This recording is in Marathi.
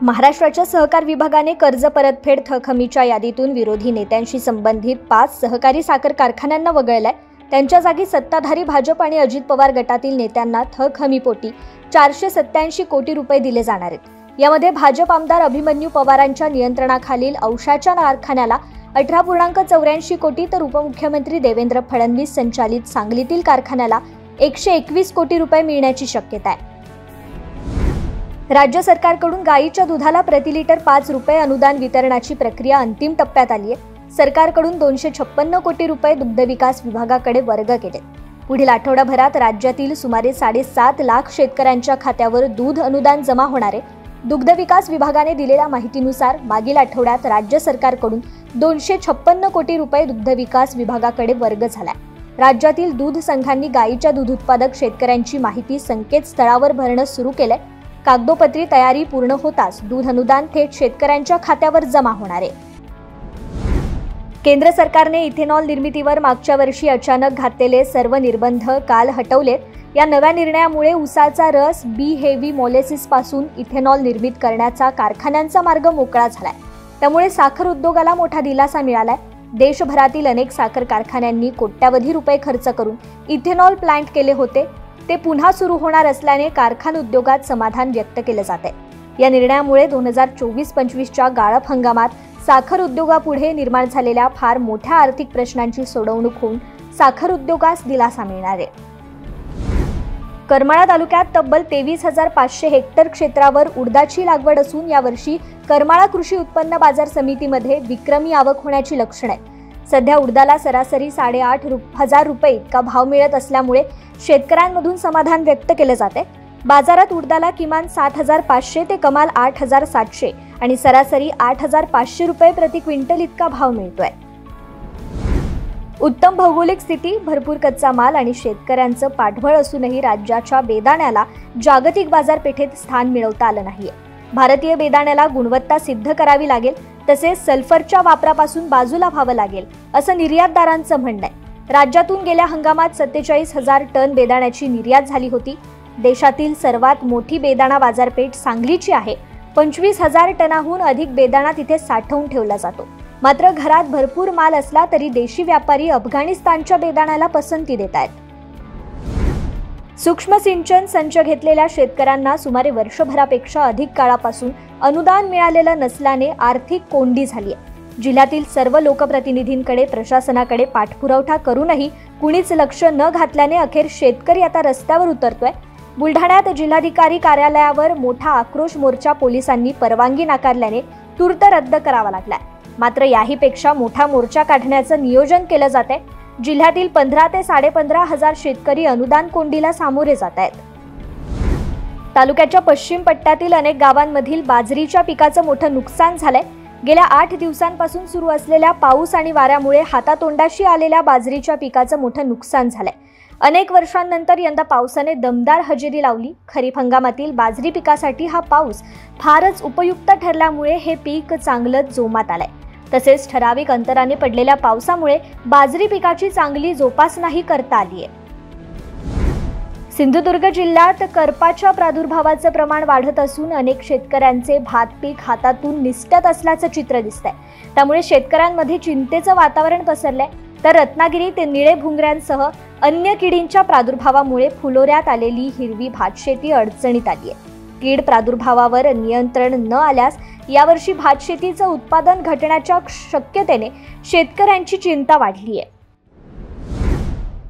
महाराष्ट्राच्या सहकार विभागाने कर्ज परतफेड थक हमीच्या यादीतून विरोधी नेत्यांशी संबंधित 5 सहकारी साखर कारखान्यांना वगळलाय। त्यांच्या जागी सत्ताधारी भाजप आणि अजित पवार गटातील नेत्यांना थक हमीपोटी 487 कोटी रुपये दिले जाणार आहेत। यामध्ये भाजप आमदार अभिमन्यू पवारांच्या नियंत्रणाखालील औषधाच्या कारखान्याला 18.84 कोटी तर उपमुख्यमंत्री देवेंद्र फडणवीस संचालित सांगलीतील कारखान्याला 121 कोटी रुपये मिळण्याची शक्यता आहे। राज्य सरकारकडून गायीच्या दुधाला प्रति लिटर 5 रुपये अनुदान वितरणाची प्रक्रिया अंतिम टप्प्यात आली आहे। सरकारकडून 256 कोटी रुपये दुग्ध विकास विभागाकडे वर्ग केले। पुढील आठवडाभरात राज्यातील सुमारे 7.5 लाख शेतकऱ्यांच्या खात्यावर दूध अनुदान जमा होणार आहे। दुग्ध विकास विभागाने दिलेल्या माहितीनुसार मागील आठवड्यात राज्य सरकारकडून 256 कोटी रुपये दुग्ध विकास विभागाकडे वर्ग झालाय। राज्यातील दूध संघांनी गायीच्या दूध उत्पादक शेतकऱ्यांची माहिती संकेतस्थळावर भरणं सुरू केलंय। कागदोपत्री तयारी पूर्ण होताच दूध अनुदान थेट शेतकऱ्यांच्या खात्यावर जमा होणार आहे। केंद्र सरकारने इथेनॉल निर्मितीवर मागच्या वर्षी अचानक घातलेले सर्व निर्बंध काल हटवलेत। या नव्या निर्णयामुळे ऊसाचा रस बी हेवी मोलेसिस पासून इथेनॉल निर्मित करण्याचा कारखान्यांचा मार्ग मोकळा झालाय। त्यामुळे साखर उद्योगाला मोठा दिलासा मिळालाय। देशभरातील अनेक साखर कारखान्यांनी कोट्यावधी रुपये खर्च करून इथेनॉल प्लांट केले होते, ते पुन्हा सुरू होणार असल्याने कारखाना उद्योगात समाधान व्यक्त केले जाते। या निर्णयामुळे 2024-25च्या गाळप हंगामात साखर उद्योगापुढे निर्माण झालेल्या फार मोठ्या आर्थिक प्रश्नांची सोडवणूक होऊन साखर उद्योगास दिलासा मिळणार आहे। करमाळा तालुक्यात तब्बल 23,500 हेक्टर क्षेत्रावर उडदाची लागवड असून यावर्षी करमाळा कृषी उत्पन्न बाजार समितीमध्ये विक्रमी आवक होण्याची लक्षणे आहेत। सध्या उडदाला सरासरी 8,500 रुपये इतका भाव मिळत असल्यामुळे शेतकऱ्यांमधून समाधान व्यक्त केले जाते। बाजारात उडदाला किमान 7,500 ते कमाल 8,700 आणि सरासरी 8,500 रुपये प्रति क्विंटल इतका भाव मिळतोय। उत्तम भौगोलिक स्थिती, भरपूर कच्चा माल आणि शेतकऱ्यांचं पाठबळ असूनही राज्याच्या बेदाण्याला जागतिक बाजारपेठेत स्थान मिळवता आलं नाहीये। भारतीय बेदाण्याला गुणवत्ता सिद्ध करावी लागेल, तसेच सल्फरच्या वापरापासून बाजूला व्हावं लागेल असं निर्यातदारांचं म्हणणं आहे। राज्यातून गेल्या हंगामात 47,000 टन बेदाण्याची निर्यात झाली होती। देशातील सर्वात मोठी बेदाणा बाजारपेठ सांगलीची आहे। 25,000 टनाहून अधिक बेदाणा तिथे साठवून ठेवला जातो। मात्र घरात भरपूर माल असला तरी देशी व्यापारी अफगाणिस्तानच्या बेदाण्याला पसंती देत आहेत। सूक्ष्म सिंचन संच घेतलेल्या शेतकऱ्यांना सुमारे वर्षभरापेक्षा अधिक काळापासून अनुदान मिळालेलं नसल्याने आर्थिक कोंडी झाली आहे। जिल्ह्यातील सर्व लोकप्रतिनिधींकडे प्रशासनाकडे पाठपुरावा करूनही कुणीच लक्ष न घातल्याने अखेर शेतकरी आता रस्त्यावर उतरतोय। बुलढाण्यात जिल्हाधिकारी कार्यालयावर मोठा आक्रोश मोर्चा पोलिसांनी परवानगी नाकारल्याने तूर्त रद्द करावा लागलाय। मात्र याहीपेक्षा मोठा मोर्चा काढण्याचं नियोजन केलं जात आहे। जिल्ह्यातील 15 ते 15,500 शेतकरी अनुदान कोंडीला सामोरे जात आहेत। तालुक्याच्या पश्चिम पट्ट्यातील अनेक गावांमधील बाजरीच्या पिकाचं मोठं नुकसान झालंय। गेल्या 8 दिवसांपासून सुरू असलेल्या पाऊस आणि वाऱ्यामुळे हातातोंडाशी आलेल्या बाजरीच्या पिकाचं मोठं नुकसान झालंय। अनेक वर्षांनंतर यंदा पावसाने दमदार हजेरी लावली। खरीप हंगामातील बाजरी पिकासाठी हा पाऊस फारच उपयुक्त ठरल्यामुळे हे पीक चांगलंच जोमात आलंय। तसेच ठराविक अंतराने पडलेल्या पावसामुळे बाजरी पिकाची चांगली जोपासनाही करता आली आहे। सिंधुदुर्ग जिल्ह्यात करपाच्या प्रादुर्भावाचं प्रमाण वाढत असून अनेक शेतकऱ्यांचे भात पीक हातातून निसटत असल्याचं चित्र दिसतंय। त्यामुळे शेतकऱ्यांमध्ये चिंतेचं वातावरण पसरलंय। तर रत्नागिरीत निळे भुंगऱ्यांसह अन्य किडींच्या प्रादुर्भावामुळे फुलोऱ्यात आलेली हिरवी भातशेती अडचणीत आली आहे। कीड प्रादुर्भावावर नियंत्रण न आल्यास यावर्षी भातशेतीचं उत्पादन घटण्याच्या शक्यतेने शेतकऱ्यांची चिंता वाढली आहे।